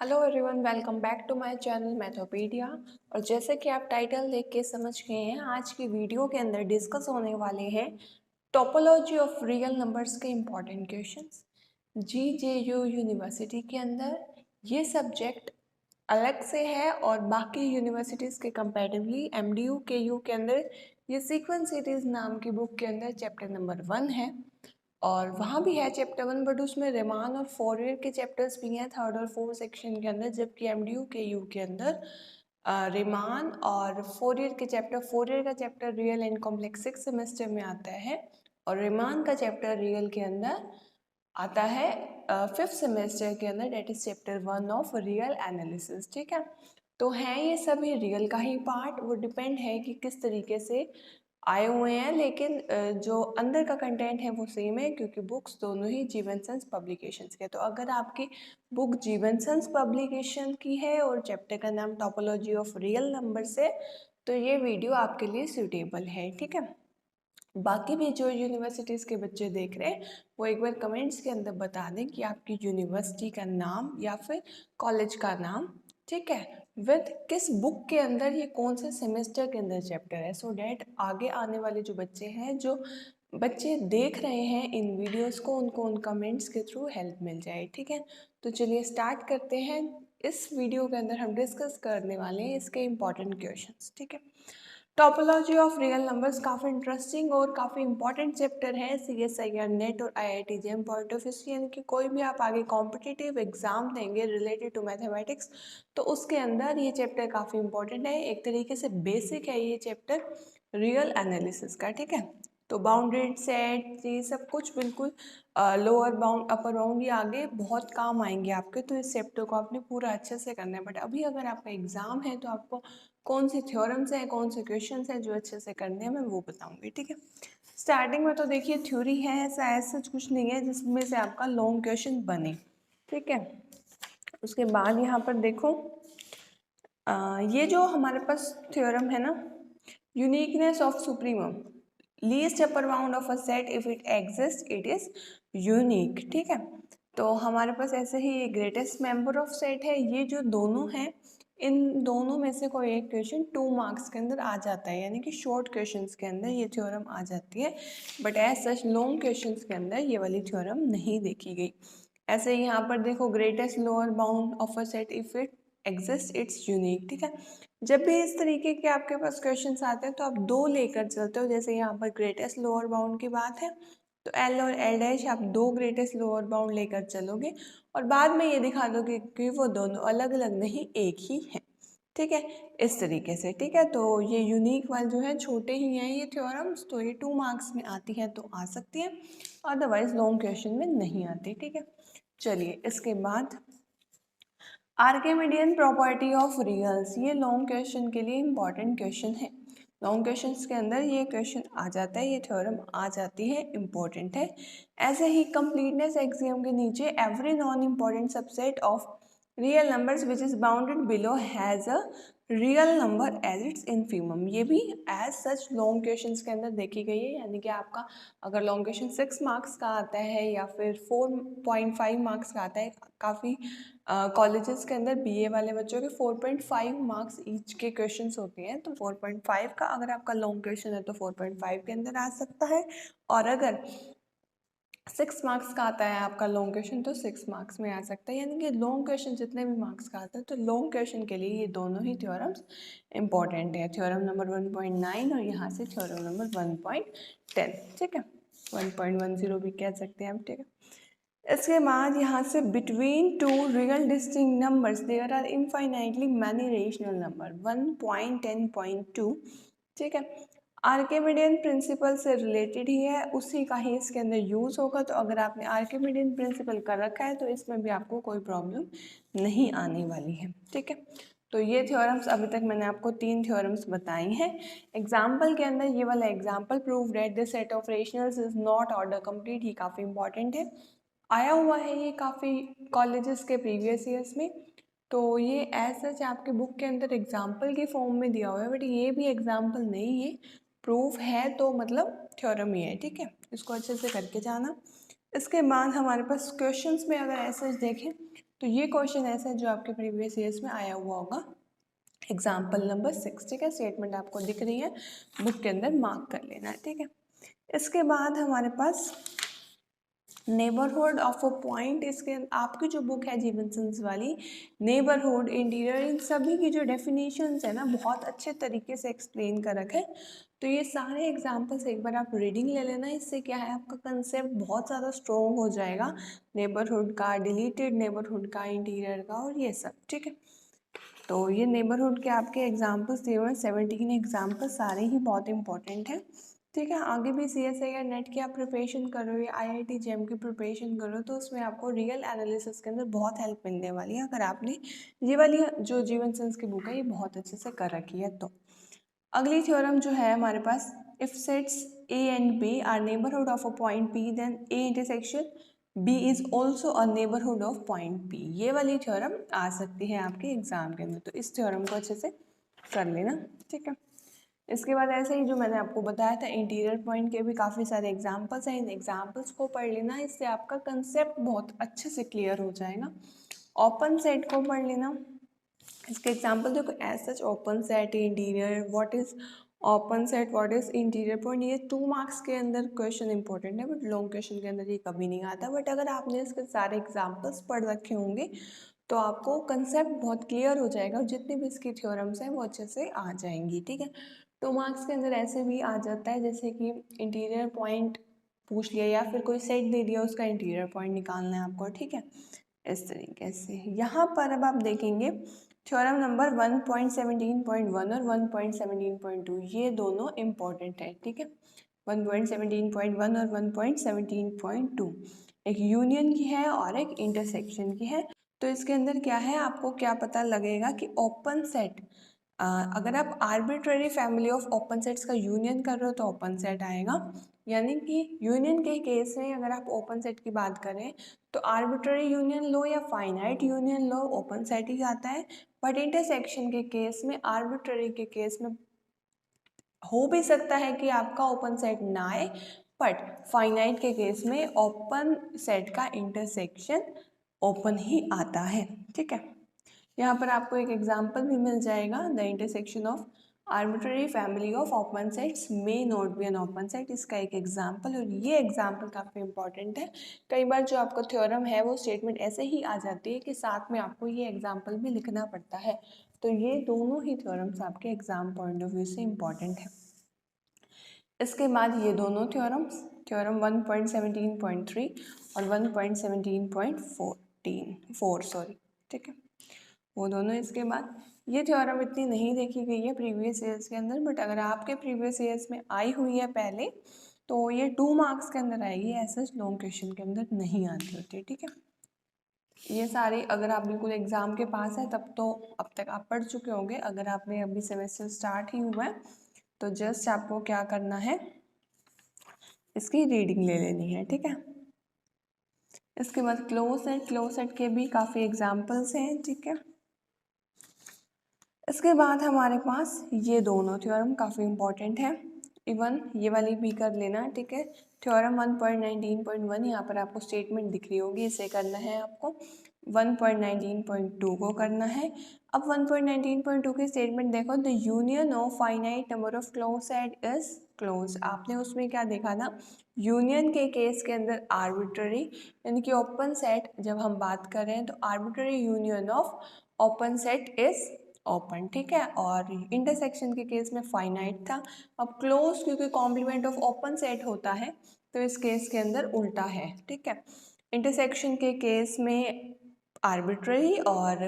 Hello everyone, welcome back to my channel Mathopedia. और जैसे कि आप टाइटल देख के समझ गए हैं, आज की वीडियो के अंदर डिस्कस होने वाले हैं टोपोलॉजी ऑफ रियल नंबर्स के इम्पॉर्टेंट क्वेश्चंस। जीजेयू यूनिवर्सिटी के अंदर ये सब्जेक्ट अलग से है और बाकी यूनिवर्सिटीज़ के कंपैरेटिवली एमडीयू केयू के अंदर ये सीक्वेंस सीरीज नाम की बुक के अंदर चैप्टर नंबर 1 है। और वहाँ भी है चैप्टर 1, बट उसमें रिमान और फोरियर के चैप्टर्स भी हैं थर्ड और फोर्थ सेक्शन के अंदर, जबकि एमडीयू के यू के अंदर रिमान और फोरियर का chapter real and complex 6 semester में आता है और रिमान का चैप्टर रियल के अंदर आता है 5th सेमेस्टर के अंदर, that is chapter 1 of real analysis. ठीक है, तो हैं ये सभी रियल का ही पार्ट, वो डिपेंड है कि किस तरीके से आए हुए हैं, लेकिन जो अंदर का कंटेंट है वो सेम है, क्योंकि बुक्स दोनों ही जीवन सेंस पब्लिकेशंस के। तो अगर आपकी बुक जीवन सेंस पब्लिकेशन की है और चैप्टर का नाम टोपोलॉजी ऑफ रियल नंबर है, तो ये वीडियो आपके लिए सूटेबल है। ठीक है, बाकी भी जो यूनिवर्सिटीज़ के बच्चे देख रहे हैं वो एक बार कमेंट्स के अंदर बता दें कि आपकी यूनिवर्सिटी का नाम या फिर कॉलेज का नाम, ठीक है, विद किस बुक के अंदर, ये कौन से सेमेस्टर के अंदर चैप्टर है, सो डैट आगे आने वाले जो बच्चे हैं, जो बच्चे देख रहे हैं इन वीडियोस को, उनको उन कमेंट्स के थ्रू हेल्प मिल जाए। ठीक है, तो चलिए स्टार्ट करते हैं। इस वीडियो के अंदर हम डिस्कस करने वाले हैं इसके इम्पॉर्टेंट क्वेश्चंस। ठीक है, टोपोलॉजी ऑफ रियल नंबर्स काफ़ी इंटरेस्टिंग और काफ़ी इंपॉर्टेंट चैप्टर है CSIR नेट और IIT JAM point of view, यानी कि कोई भी आप आगे कॉम्पिटिटिव एग्जाम देंगे रिलेटेड टू मैथमेटिक्स, तो उसके अंदर ये चैप्टर काफ़ी इंपॉर्टेंट है। एक तरीके से बेसिक है ये चैप्टर रियल एनालिसिस का। ठीक है, तो बाउंडेड सेट ये सब कुछ बिल्कुल लोअर बाउंड अपर बाउंड ये आगे बहुत काम आएंगे आपके, तो इस चैप्टर को आपने पूरा अच्छे से करना है। बट अभी अगर आपका एग्जाम है तो आपको कौन सी थ्योरम्स हैं, कौन से क्वेश्चंस हैं जो अच्छे से करने हैं, मैं वो बताऊंगी। ठीक है, स्टार्टिंग में तो देखिए थ्योरी है, ऐसा सच कुछ नहीं है जिसमें से आपका लॉन्ग क्वेश्चन बने। ठीक है, उसके बाद यहाँ पर देखो ये जो हमारे पास थ्योरम है ना, uniqueness of supremum, least upper bound of a set if it exist it is unique. ठीक है, तो हमारे पास ऐसे ही ग्रेटेस्ट मेंबर ऑफ सेट है, ये जो दोनों हैं, इन दोनों में से कोई एक क्वेश्चन 2 मार्क्स के अंदर आ जाता है, यानी कि शॉर्ट क्वेश्चंस के अंदर ये थ्योरम आ जाती है, but as such long questions के अंदर ये वाली थ्योरम नहीं देखी गई। ऐसे ही यहाँ पर देखो greatest lower bound of a set if it exist it's unique. ठीक है, जब भी इस तरीके के आपके पास क्वेश्चंस आते हैं तो आप दो लेकर चलते हो, जैसे यहाँ पर ग्रेटेस्ट लोअर बाउंड की बात है तो एल और एल डैश आप दो ग्रेटेस्ट लोअर बाउंड लेकर चलोगे और बाद में ये दिखा दोगे कि वो दोनों अलग अलग नहीं एक ही है। ठीक है, इस तरीके से। ठीक है, तो ये यूनिक वाले जो है छोटे ही हैं ये थ्योरम्स, तो ये 2 मार्क्स में आती है तो आ सकती है, अदरवाइज लॉन्ग क्वेश्चन में नहीं आती। ठीक है, चलिए इसके बाद आर्किमिडियन प्रॉपर्टी ऑफ रियल्स, ये लॉन्ग क्वेश्चन के लिए इम्पॉर्टेंट क्वेश्चन है। लॉन्ग क्वेश्चंस के अंदर ये क्वेश्चन आ जाता है, ये थ्योरम आ जाती है, इम्पोर्टेंट है। ऐसे ही कंप्लीटनेस एक्सियम के नीचे every non important subset of real numbers which is bounded below has a real number as its infimum, ये भी एज सच लॉन्ग क्वेश्चंस के अंदर देखी गई है। यानी कि आपका अगर लॉन्ग क्वेश्चन 6 मार्क्स का आता है या फिर 4.5 मार्क्स का आता है, काफ़ी कॉलेजेस के अंदर बीए वाले बच्चों के 4.5 मार्क्स ईच के क्वेश्चंस होते हैं, तो 4.5 का अगर आपका लॉन्ग क्वेश्चन है तो 4.5 के अंदर आ सकता है, और अगर 6 मार्क्स का आता है आपका लॉन्ग क्वेश्चन तो 6 मार्क्स में आ सकता है। यानी कि लॉन्ग क्वेश्चन जितने भी मार्क्स का आता है, तो लॉन्ग क्वेश्चन के लिए ये दोनों ही थ्योरम्स इंपॉर्टेंट है, थ्योरम नंबर 1.9 और यहाँ से थ्योरम नंबर 1.10। ठीक है, 1.10 भी कह सकते हैं हम। ठीक है, इसके बाद यहाँ से between two real distinct numbers there are infinitely many rational number 1.10.2। ठीक है, आर्किमिडियन प्रिंसिपल से रिलेटेड ही है, उसी का ही इसके अंदर यूज होगा, तो अगर आपने आर्किमिडियन प्रिंसिपल कर रखा है तो इसमें भी आपको कोई प्रॉब्लम नहीं आने वाली है। ठीक है, तो ये थ्योरम्स अभी तक मैंने आपको 3 थ्योरम्स बताई हैं। एग्जाम्पल के अंदर ये वाला example, prove that the set of rationals is not order complete, ही काफ़ी इंपॉर्टेंट है, आया हुआ है ये काफ़ी कॉलेजेस के प्रीवियस ईयर्स में, तो ये एज सच आपके बुक के अंदर एग्जाम्पल के फॉर्म में दिया हुआ है, बट ये भी एग्जाम्पल नहीं है, प्रूफ है, तो मतलब थ्योरम ही है। ठीक है, इसको अच्छे से करके जाना। इसके बाद हमारे पास क्वेश्चंस में अगर ऐसे देखें तो ये क्वेश्चन ऐसा है जो आपके प्रीवियस ईयर्स में आया हुआ होगा। एग्जाम्पल नंबर 6, ठीक है। स्टेटमेंट आपको दिख रही है, बुक के अंदर मार्क कर लेना है, ठीक है। इसके बाद हमारे पास नेबरहुड ऑफ अ पॉइंट, इसके आपकी जो बुक है जीवनसंस वाली, नेबरहुड, इंटीरियर, इन सभी की जो डेफिनेशंस है ना बहुत अच्छे तरीके से एक्सप्लेन कर रखे। तो ये सारे एग्जाम्पल्स एक बार आप रीडिंग ले लेना, इससे क्या है आपका कंसेप्ट बहुत ज़्यादा स्ट्रॉन्ग हो जाएगा नेबरहुड का, डिलीटेड नेबरहुड का, इंटीरियर का और ये सब, ठीक है। तो ये नेबरहुड के आपके एग्जाम्पल्स दिए हुए हैं 17 एग्जाम्पल, सारे ही बहुत इंपॉर्टेंट हैं, ठीक है। आगे भी CSI या नेट की आप प्रिपरेशन करो या IIT JEM की प्रिपरेशन करो तो उसमें आपको रियल एनालिसिस के अंदर बहुत हेल्प मिलने वाली है अगर आपने ये वाली जो जीवनसंस की बुक है ये बहुत अच्छे से कर रखी है तो। अगली थ्योरम जो है हमारे पास, if sets A and B are neighbourhood of a point P then A intersection B is also a neighbourhood of point P, ये वाली थ्योरम आ सकती है आपके एग्जाम के अंदर, तो इस थ्योरम को अच्छे से कर लेना, ठीक है। इसके बाद ऐसे ही जो मैंने आपको बताया था इंटीरियर पॉइंट के भी काफ़ी सारे एग्जाम्पल्स हैं, इन एग्जाम्पल्स को पढ़ लेना, इससे आपका कंसेप्ट बहुत अच्छे से क्लियर हो जाएगा। ओपन सेट को पढ़ लेना, इसके एग्जाम्पल देखो, as such open set, interior, what is open set, what is interior point, ये 2 मार्क्स के अंदर क्वेश्चन इंपॉर्टेंट है बट लॉन्ग क्वेश्चन के अंदर ये कभी नहीं आता। बट अगर आपने इसके सारे एग्जाम्पल्स पढ़ रखे होंगे तो आपको कंसेप्ट बहुत क्लियर हो जाएगा और जितनी भी इसकी थ्योरम्स हैं वो अच्छे से आ जाएंगी, ठीक है। 2 मार्क्स के अंदर ऐसे भी आ जाता है जैसे कि इंटीरियर पॉइंट पूछ लिया या फिर कोई सेट दे दिया उसका इंटीरियर पॉइंट निकालना है आपको, ठीक है। इस तरीके से यहाँ पर अब आप देखेंगे थ्योरम नंबर 1.17.1 और 1.17.2 ये दोनों इम्पॉर्टेंट है, ठीक है। 1.17.1 और 1.17.2 एक यूनियन की है और एक इंटरसेक्शन की है। तो इसके अंदर क्या है, आपको क्या पता लगेगा कि ओपन सेट, अगर आप arbitrary family of open sets का यूनियन कर रहे हो तो ओपन सेट आएगा, यानी कि यूनियन के केस में अगर आप ओपन सेट की बात करें तो आर्बिट्ररी यूनियन लो या फाइनाइट यूनियन लो ओपन सेट ही आता है। बट इंटरसेक्शन के केस में, आर्बिट्ररी के केस में हो भी सकता है कि आपका ओपन सेट ना आए, बट फाइनाइट के केस में ओपन सेट का इंटरसेक्शन ओपन ही आता है, ठीक है। यहाँ पर आपको एक एग्जाम्पल भी मिल जाएगा, the intersection of arbitrary family of open sets may not be an open set, इसका एक एग्जाम्पल, और ये एग्जाम्पल काफ़ी इंपॉर्टेंट है। कई बार जो आपका थ्योरम है वो स्टेटमेंट ऐसे ही आ जाती है कि साथ में आपको ये एग्जाम्पल भी लिखना पड़ता है, तो ये दोनों ही थ्योरम्स आपके एग्जाम पॉइंट ऑफ व्यू से इम्पॉर्टेंट है। इसके बाद ये दोनों थ्योरम्स, थ्योरम 1.17.3 और 1.17.4 सॉरी, ठीक है, वो दोनों। इसके बाद ये थ्योरम इतनी नहीं देखी गई है प्रीवियस ईयर्स के अंदर, बट अगर आपके प्रीवियस ईयर्स में आई हुई है पहले तो ये 2 मार्क्स के अंदर आएगी, ऐसा लॉन्ग क्वेश्चन के अंदर नहीं आती होती, ठीक है। ये सारे अगर आप बिल्कुल एग्ज़ाम के पास है तब तो अब तक आप पढ़ चुके होंगे, अगर आपने अभी सेमेस्टर स्टार्ट ही हुआ है तो जस्ट आपको क्या करना है, इसकी रीडिंग ले लेनी है, ठीक है। इसके बाद क्लोज सेट के भी काफ़ी एग्जाम्पल्स हैं, ठीक है। इसके बाद हमारे पास ये दोनों थ्योरम काफ़ी इंपॉर्टेंट है, इवन ये वाली भी कर लेना, ठीक है। थ्योरम 1.19.1 यहाँ पर आपको स्टेटमेंट दिख रही होगी, इसे करना है आपको। 1.19.2 को करना है। अब 1.19.2 की स्टेटमेंट देखो, the union of finite number of close set is close. आपने उसमें क्या देखा था, यूनियन के केस के अंदर आर्बिट्ररी, यानी कि ओपन सेट जब हम बात कर रहे हैं तो arbitrary union of open set is open, ठीक है। और इंटरसेक्शन के केस में फाइनाइट था। अब क्लोज क्योंकि कॉम्प्लीमेंट ऑफ ओपन सेट होता है तो इस केस के अंदर उल्टा है, ठीक है। इंटरसेक्शन के केस में आर्बिट्ररी और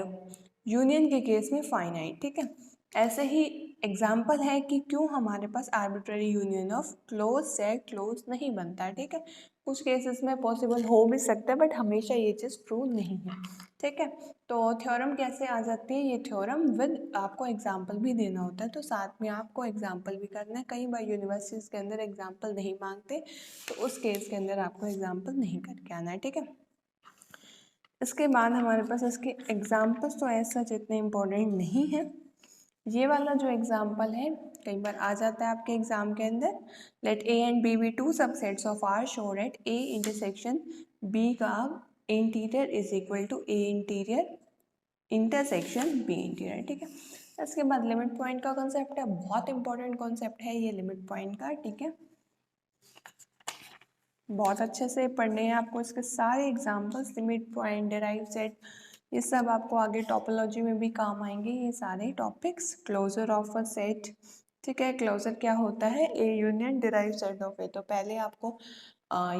यूनियन के केस में फाइनाइट, ठीक है। ऐसे ही एग्जाम्पल है कि क्यों हमारे पास arbitrary union of close set close नहीं बनता, ठीक है। कुछ केसेस में पॉसिबल हो भी सकता है बट हमेशा ये चीज़ ट्रू नहीं है, ठीक है। तो थ्योरम कैसे आ जाती है, ये थ्योरम विद आपको एग्जाम्पल भी देना होता है, तो साथ में आपको एग्जाम्पल भी करना है। कई बार यूनिवर्सिटीज़ के अंदर एग्जाम्पल नहीं मांगते तो उस केस के अंदर आपको एग्जाम्पल नहीं करके आना है, ठीक है। इसके बाद हमारे पास इसके एग्जाम्पल्स तो ऐसा जितने इम्पोर्टेंट नहीं है, ये वाला जो एग्जाम्पल है कई बार आ जाता है आपके एग्जाम के अंदर, let A and B be 2 subsets of R show that A intersection B का interior is equal to A interior intersection B interior, ठीक है। इसके बाद लिमिट पॉइंट का कॉन्सेप्ट है, बहुत इंपॉर्टेंट कॉन्सेप्ट है ये लिमिट पॉइंट का, ठीक है। बहुत अच्छे से पढ़ने हैं आपको इसके सारे examples, limit point, derive set, ये सब आपको आगे टोपोलॉजी में भी काम आएंगे ये सारे topics. Closure of a set, ठीक है। क्लोजर क्या होता है, A union derive set of A. तो पहले आपको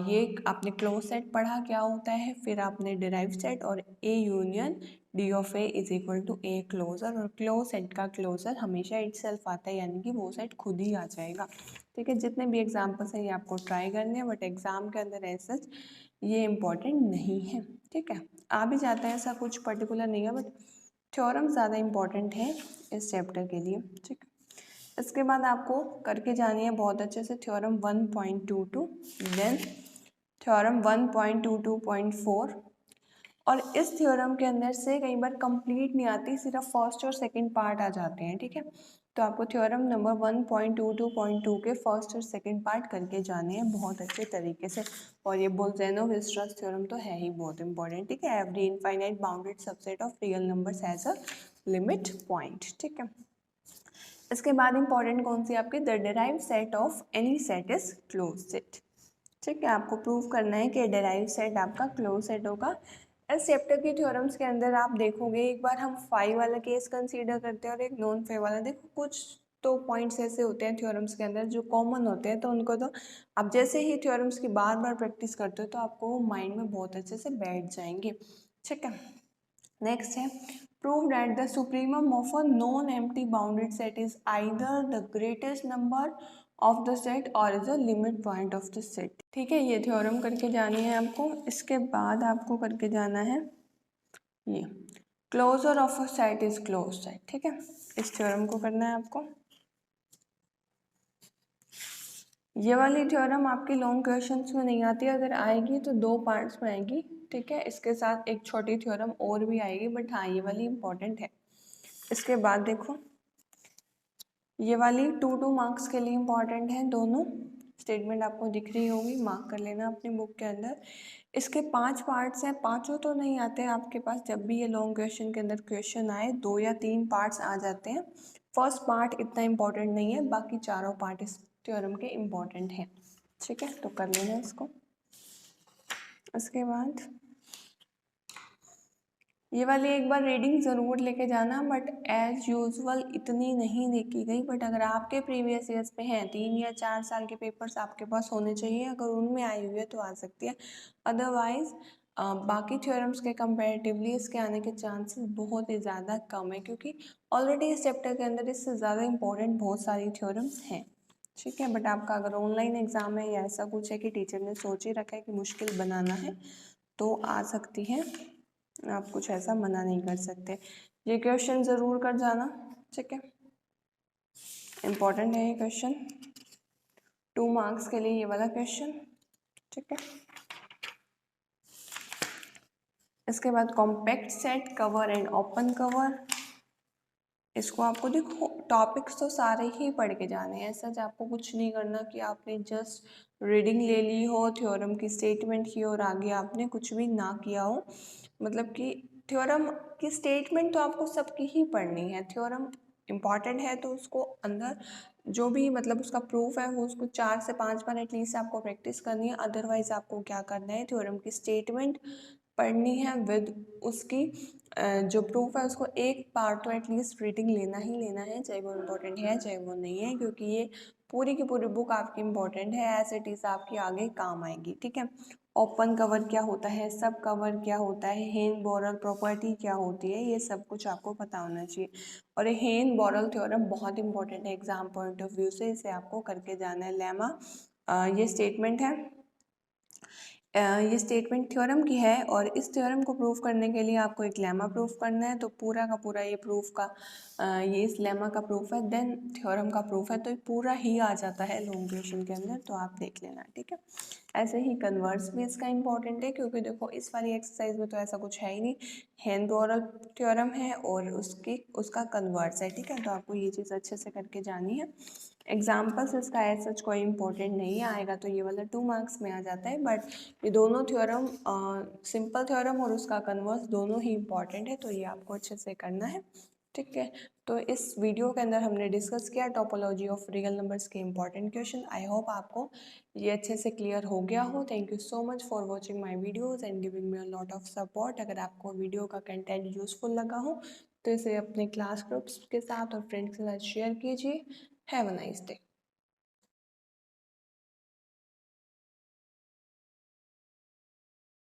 ये आपने क्लोज सेट पढ़ा क्या होता है, फिर आपने डिराइव सेट और A union D of A is equal to A closure. और क्लोज सेट का क्लोजर हमेशा इटसेल्फ आता है, यानी कि वो सेट खुद ही आ जाएगा, ठीक है। जितने भी एग्जाम्पल्स हैं ये आपको ट्राई करने हैं, बट एग्जाम के अंदर ऐसा ये इम्पॉर्टेंट नहीं है, ठीक है। आ भी जाता है, ऐसा कुछ पर्टिकुलर नहीं है, बट थ्योरम ज़्यादा इम्पॉर्टेंट है इस चैप्टर के लिए, ठीक है। इसके बाद आपको करके जानी है बहुत अच्छे से थ्योरम 1.22, देन थ्योरम 1.22.4। और इस थ्योरम के अंदर से कई बार कंप्लीट नहीं आती, सिर्फ फर्स्ट और सेकंड पार्ट आ जाते हैं, ठीक है। तो आपको थ्योरम नंबर 1.22.2 के फर्स्ट और सेकंड पार्ट करके जाने हैं बहुत अच्छे तरीके से। और ये बोल्ज़ेनो-वीयर्स्ट्रास थ्योरम तो है ही बहुत इंपॉर्टेंट, ठीक है। Every infinite bounded subset of real numbers has a limit point, ठीक है। इसके बाद इंपॉर्टेंट कौन सी आपकी, the derived set of any set is close set, ठीक है। आपको प्रूव करना है कि डिराइव्ड सेट आपका क्लोज सेट होगा। इस चैप्टर की थ्योरम्स के अंदर आप देखोगे, एक बार हम फाई वाला केस कंसीडर करते हैं और एक नॉन फाई वाला। देखो कुछ तो पॉइंट्स ऐसे होते हैं थ्योरम्स के अंदर जो कॉमन होते हैं, तो उनको तो आप जैसे ही थ्योरम्स की बार बार प्रैक्टिस करते हो तो आपको वो माइंड में बहुत अच्छे से बैठ जाएंगे, ठीक है। नेक्स्ट है, prove that the supremum of a non-empty bounded set is either the greatest number of the set or is a limit point of the set, ठीक है। ये थ्योरम करके जानी है आपको। इसके बाद आपको करके जाना है ये closure of a set is close set, ठीक है। इस थ्योरम को करना है आपको। ये वाली थ्योरम आपकी लॉन्ग क्वेश्चंस में नहीं आती, अगर आएगी तो 2 पार्ट्स में आएगी, ठीक है। इसके साथ एक छोटी थ्योरम और भी आएगी, बट हाँ ये वाली इंपॉर्टेंट है। इसके बाद देखो ये वाली 2 मार्क्स के लिए इम्पॉर्टेंट है, दोनों स्टेटमेंट आपको दिख रही होगी, मार्क कर लेना अपनी बुक के अंदर। इसके 5 पार्ट्स हैं, पांचों तो नहीं आते हैं आपके पास। जब भी ये लॉन्ग क्वेश्चन के अंदर क्वेश्चन आए 2 या 3 पार्ट्स आ जाते हैं। फर्स्ट पार्ट इतना इम्पोर्टेंट नहीं है, बाकी चारों पार्ट इस थ्योरम के इम्पोर्टेंट हैं, ठीक है। तो कर लेना इसको। इसके बाद ये वाली एक बार रीडिंग ज़रूर लेके जाना, बट एज यूजुअल इतनी नहीं देखी गई, बट अगर आपके प्रीवियस ईयर्स पे हैं 3 या 4 साल के पेपर्स आपके पास होने चाहिए, अगर उनमें आई हुई है तो आ सकती है। अदरवाइज बाकी थ्योरम्स के कंपैरेटिवली इसके आने के चांसेस बहुत ही ज़्यादा कम है, क्योंकि ऑलरेडी इस चैप्टर के अंदर इससे ज़्यादा इंपॉर्टेंट बहुत सारी थ्योरम्स हैं, ठीक है। बट आपका अगर ऑनलाइन एग्ज़ाम है या ऐसा कुछ है कि टीचर ने सोच ही रखा है कि मुश्किल बनाना है, तो आ सकती है, आप कुछ ऐसा मना नहीं कर सकते। ये क्वेश्चन ज़रूर कर जाना, ठीक है। इम्पॉर्टेंट है ये क्वेश्चन, 2 मार्क्स के लिए ये वाला क्वेश्चन, ठीक है। इसके बाद compact set, cover and open cover. इसको आपको देखो टॉपिक्स तो सारे ही पढ़ के जाने हैं, ऐसा आपको कुछ नहीं करना कि आपने जस्ट रीडिंग ले ली हो, थ्योरम की स्टेटमेंट की और आगे आपने कुछ भी ना किया हो। मतलब कि थ्योरम की स्टेटमेंट तो आपको सबकी ही पढ़नी है। थ्योरम इम्पॉर्टेंट है तो उसको अंदर जो भी मतलब उसका प्रूफ है वो उसको 4 से 5 बार एटलीस्ट आपको प्रैक्टिस करनी है। अदरवाइज आपको क्या करना है, थ्योरम की स्टेटमेंट पढ़नी है विद उसकी जो प्रूफ है उसको एक बार तो एटलीस्ट रीडिंग लेना ही लेना है, चाहे वो इम्पोर्टेंट है चाहे वो नहीं है, क्योंकि ये पूरी की पूरी बुक आपकी इम्पोर्टेंट है, एज इट इज़ आपकी आगे काम आएगी, ठीक है। ओपन कवर क्या होता है, सब कवर क्या होता है, हेन बोरल प्रॉपर्टी क्या होती है, ये सब कुछ आपको पता होना चाहिए। और ये हेन बोरल थ्योरम बहुत इंपॉर्टेंट है एग्जाम पॉइंट ऑफ व्यू से, इसे आपको करके जाना है। लेमा ये स्टेटमेंट है, ये स्टेटमेंट थ्योरम की है, और इस थ्योरम को प्रूव करने के लिए आपको एक लेमा प्रूफ करना है। तो पूरा का पूरा ये प्रूफ का ये इस लेमा का प्रूफ है, देन थ्योरम का प्रूफ है, तो ये पूरा ही आ जाता है लॉन्ग क्वेश्चन के अंदर, तो आप देख लेना, ठीक है। ऐसे ही कन्वर्स भी इसका इंपॉर्टेंट है, क्योंकि देखो इस वाली एक्सरसाइज में तो ऐसा कुछ है ही नहीं, हेन बोरल थ्योरम है और उसका कन्वर्स है, ठीक है। तो आपको ये चीज़ अच्छे से करके जानी है। एग्जाम्पल्स इसका एज सच कोई इंपॉर्टेंट नहीं आएगा, तो ये वाला 2 मार्क्स में आ जाता है। बट ये दोनों थ्योरम, सिंपल थ्योरम और उसका कन्वर्स दोनों ही इंपॉर्टेंट है, तो ये आपको अच्छे से करना है। ठीक है, तो इस वीडियो के अंदर हमने डिस्कस किया टोपोलॉजी ऑफ रियल नंबर्स के इंपॉर्टेंट क्वेश्चन। आई होप आपको ये अच्छे से क्लियर हो गया हो। Thank you so much for watching my videos and giving me a lot of support. अगर आपको वीडियो का कंटेंट यूजफुल लगा हो तो इसे अपने क्लास ग्रुप्स के साथ और फ्रेंड्स के साथ शेयर कीजिए। Have a nice day.